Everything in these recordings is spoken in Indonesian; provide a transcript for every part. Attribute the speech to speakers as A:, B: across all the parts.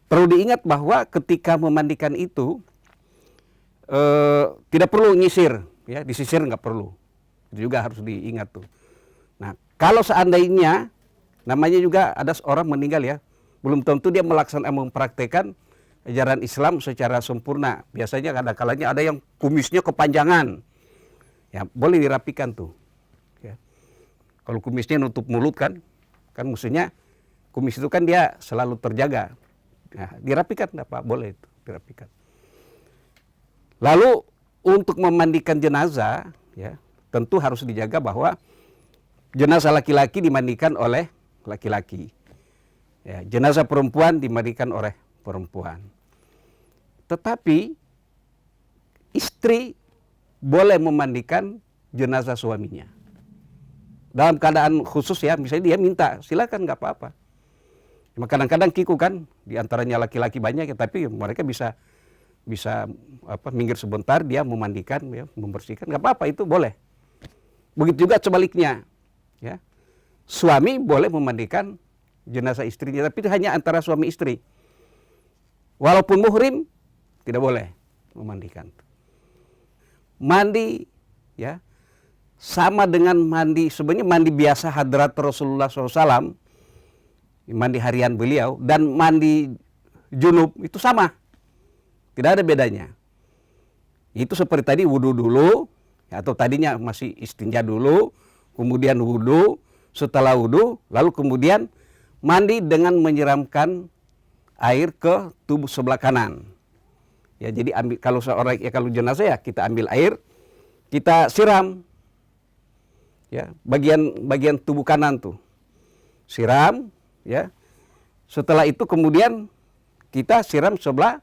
A: perlu diingat bahwa ketika memandikan itu tidak perlu nyisir, ya, disisir nggak perlu. Itu juga harus diingat tuh. Nah, kalau seandainya namanya juga ada orang meninggal ya, belum tentu dia mempraktekkan ajaran Islam secara sempurna. Biasanya kadang-kadang ada yang kumisnya kepanjangan, ya boleh dirapikan tuh. Ya. Kalau kumisnya nutup mulut kan maksudnya kumis itu kan dia selalu terjaga. Nah, dirapikan apa boleh itu dirapikan. Lalu untuk memandikan jenazah, ya tentu harus dijaga bahwa jenazah laki-laki dimandikan oleh laki-laki. Ya, jenazah perempuan dimandikan oleh perempuan. Tetapi istri boleh memandikan jenazah suaminya. Dalam keadaan khusus ya, misalnya dia minta, silakan nggak apa-apa. Cuma kadang-kadang kiku kan, diantaranya laki-laki banyak ya, tapi mereka bisa minggir sebentar, dia memandikan, ya, membersihkan, nggak apa-apa, itu boleh. Begitu juga sebaliknya, ya. Suami boleh memandikan jenazah istrinya, tapi itu hanya antara suami istri. Walaupun muhrim, tidak boleh memandikan. Mandi, ya, sama dengan mandi, sebenarnya mandi biasa hadrat Rasulullah SAW, mandi harian beliau, dan mandi junub itu sama. Tidak ada bedanya. Itu seperti tadi wudhu dulu, ya, atau tadinya masih istinja dulu, kemudian wudhu, setelah wudhu, lalu kemudian mandi dengan menyiramkan air ke tubuh sebelah kanan. Ya, jadi ambil, kalau jenazah ya kita ambil air, kita siram, ya, bagian tubuh kanan tuh, siram, ya. Setelah itu kemudian kita siram sebelah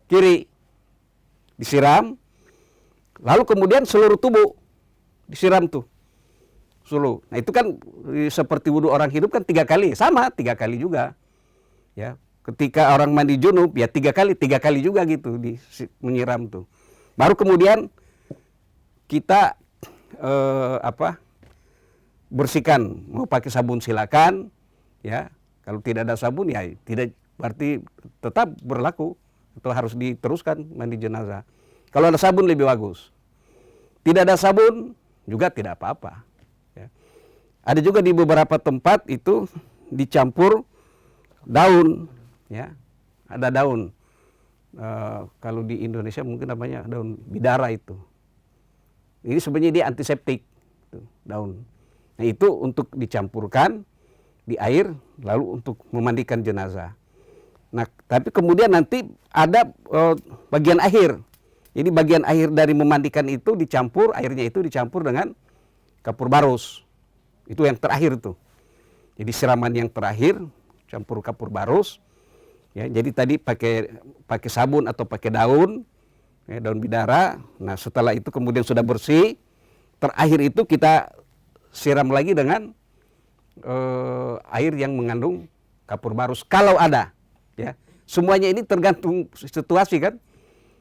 A: kiri, disiram, lalu kemudian seluruh tubuh disiram tuh. Nah itu kan seperti wudhu orang hidup kan 3 kali, sama 3 kali juga. Ya, ketika orang mandi junub ya 3 kali juga gitu menyiram tuh. Baru kemudian kita bersihkan, mau pakai sabun silakan, ya. Kalau tidak ada sabun ya tidak, berarti tetap berlaku atau harus diteruskan mandi jenazah. Kalau ada sabun lebih bagus. Tidak ada sabun juga tidak apa-apa. Ada juga di beberapa tempat itu dicampur daun, ya, ada daun. Kalau di Indonesia mungkin namanya daun bidara itu. Ini sebenarnya dia antiseptik, daun. Nah itu untuk dicampurkan di air, lalu untuk memandikan jenazah. Nah tapi kemudian nanti ada bagian akhir. Jadi bagian akhir dari memandikan itu dicampur, airnya itu dicampur dengan kapur barus. Itu yang terakhir tuh. Jadi siraman yang terakhir campur kapur barus. Ya, jadi tadi pakai sabun atau pakai daun, ya, daun bidara. Nah setelah itu kemudian sudah bersih, terakhir itu kita siram lagi dengan air yang mengandung kapur barus kalau ada. Ya, semuanya ini tergantung situasi kan.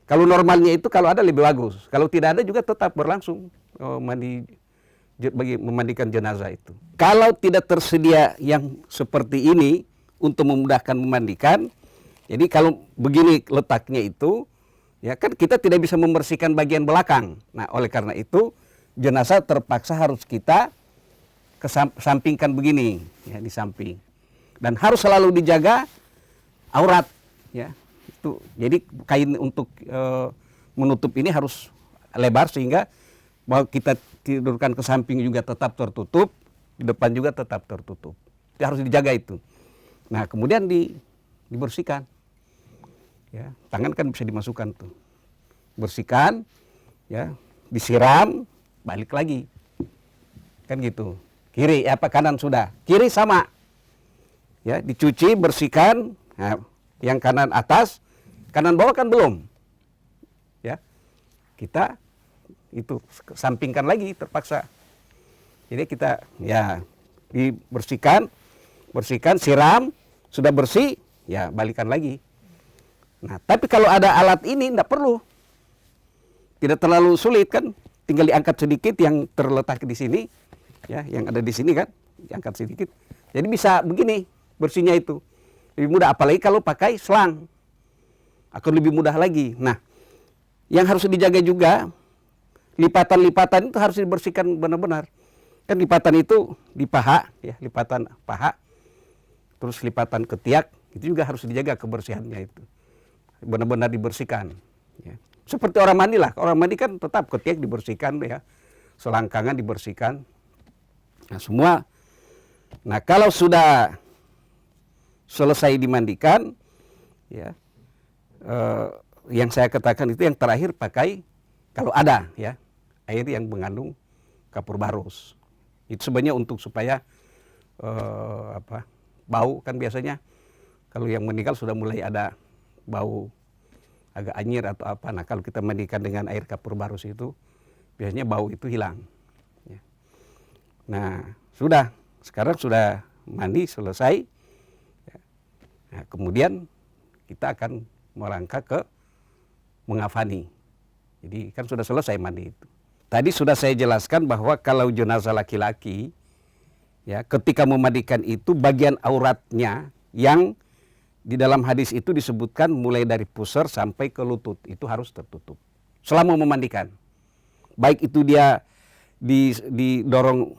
A: Kalau normalnya itu kalau ada lebih bagus. Kalau tidak ada juga tetap berlangsung bagi memandikan jenazah itu. Kalau tidak tersedia yang seperti ini untuk memudahkan memandikan, jadi kalau begini letaknya itu, ya kan kita tidak bisa membersihkan bagian belakang. Nah oleh karena itu jenazah terpaksa harus kita kesampingkan begini, ya, di samping. Dan harus selalu dijaga aurat, ya. Itu jadi kain untuk menutup ini harus lebar sehingga bahwa kita tidurkan ke samping juga tetap tertutup, di depan juga tetap tertutup. Itu harus dijaga itu. Nah kemudian dibersihkan. Ya, tangan kan bisa dimasukkan tuh. Bersihkan, ya, disiram, balik lagi. Kan gitu. Kiri apa kanan sudah. Kiri sama. Ya, dicuci, bersihkan. Nah, yang kanan atas, kanan bawah kan belum. Ya. Kita itu sampingkan lagi terpaksa. Jadi kita ya dibersihkan, siram, sudah bersih, ya balikan lagi. Nah, tapi kalau ada alat ini tidak perlu. Tidak terlalu sulit kan, tinggal diangkat sedikit yang terletak di sini, ya, yang ada di sini kan, diangkat sedikit. Jadi bisa begini bersihnya itu. lebih mudah. Apalagi kalau pakai selang, akan lebih mudah lagi. Nah, yang harus dijaga juga, lipatan-lipatan itu harus dibersihkan benar-benar. Kan lipatan itu di paha, ya, lipatan paha, terus lipatan ketiak, itu juga harus dijaga kebersihannya itu. Benar-benar dibersihkan. Ya. Seperti orang mandi lah, orang mandi kan tetap ketiak dibersihkan, ya, selangkangan dibersihkan. Nah, semua. Nah, kalau sudah selesai dimandikan, ya, yang saya katakan itu yang terakhir pakai, kalau ada, ya, air yang mengandung kapur barus. Itu sebenarnya untuk supaya bau, kan biasanya kalau yang meninggal sudah mulai ada bau agak anyir atau apa. Nah, kalau kita mandikan dengan air kapur barus itu biasanya bau itu hilang. Ya. Nah, sekarang sudah mandi selesai. Ya. Nah, kemudian kita akan melangkah ke mengafani. Jadi kan sudah selesai mandi itu. Tadi sudah saya jelaskan bahwa kalau jenazah laki-laki, ya, ketika memandikan itu bagian auratnya yang di dalam hadis itu disebutkan mulai dari pusar sampai ke lutut itu harus tertutup selama memandikan. Baik itu dia didorong,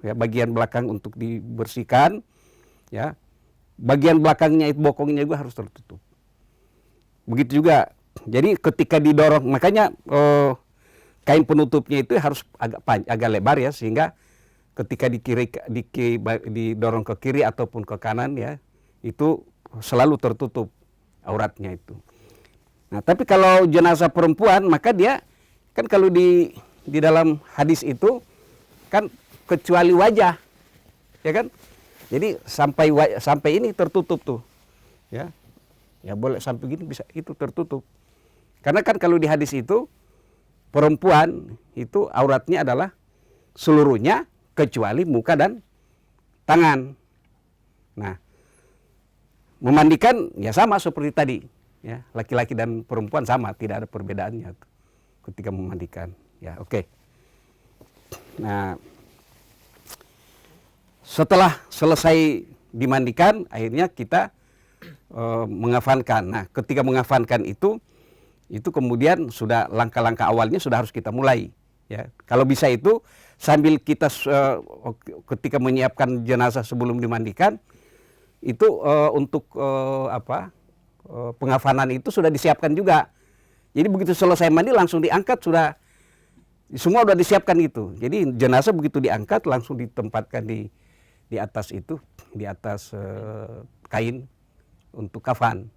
A: ya, bagian belakang untuk dibersihkan, ya, bagian belakangnya itu bokongnya juga harus tertutup. Begitu juga. Jadi ketika didorong, makanya kain penutupnya itu harus agak lebar, ya, sehingga ketika didorong ke kiri ataupun ke kanan, ya, itu selalu tertutup auratnya itu. Nah, tapi kalau jenazah perempuan, maka dia kan kalau di dalam hadis itu kan kecuali wajah, ya kan? Jadi sampai ini tertutup tuh, ya. Ya boleh sampai gini bisa itu tertutup. Karena kan kalau di hadis itu perempuan itu auratnya adalah seluruhnya kecuali muka dan tangan. Nah, memandikan ya sama seperti tadi, ya, laki-laki dan perempuan sama, tidak ada perbedaannya ketika memandikan. Ya, oke. Nah, setelah selesai dimandikan, akhirnya kita mengafankan. Nah, ketika mengafankan itu kemudian sudah langkah-langkah awalnya sudah harus kita mulai. Ya, kalau bisa itu sambil kita ketika menyiapkan jenazah sebelum dimandikan itu untuk pengafanan itu sudah disiapkan juga. Jadi begitu selesai mandi langsung diangkat, sudah semua sudah disiapkan itu. Jadi jenazah begitu diangkat langsung ditempatkan di atas itu, di atas kain untuk kafan.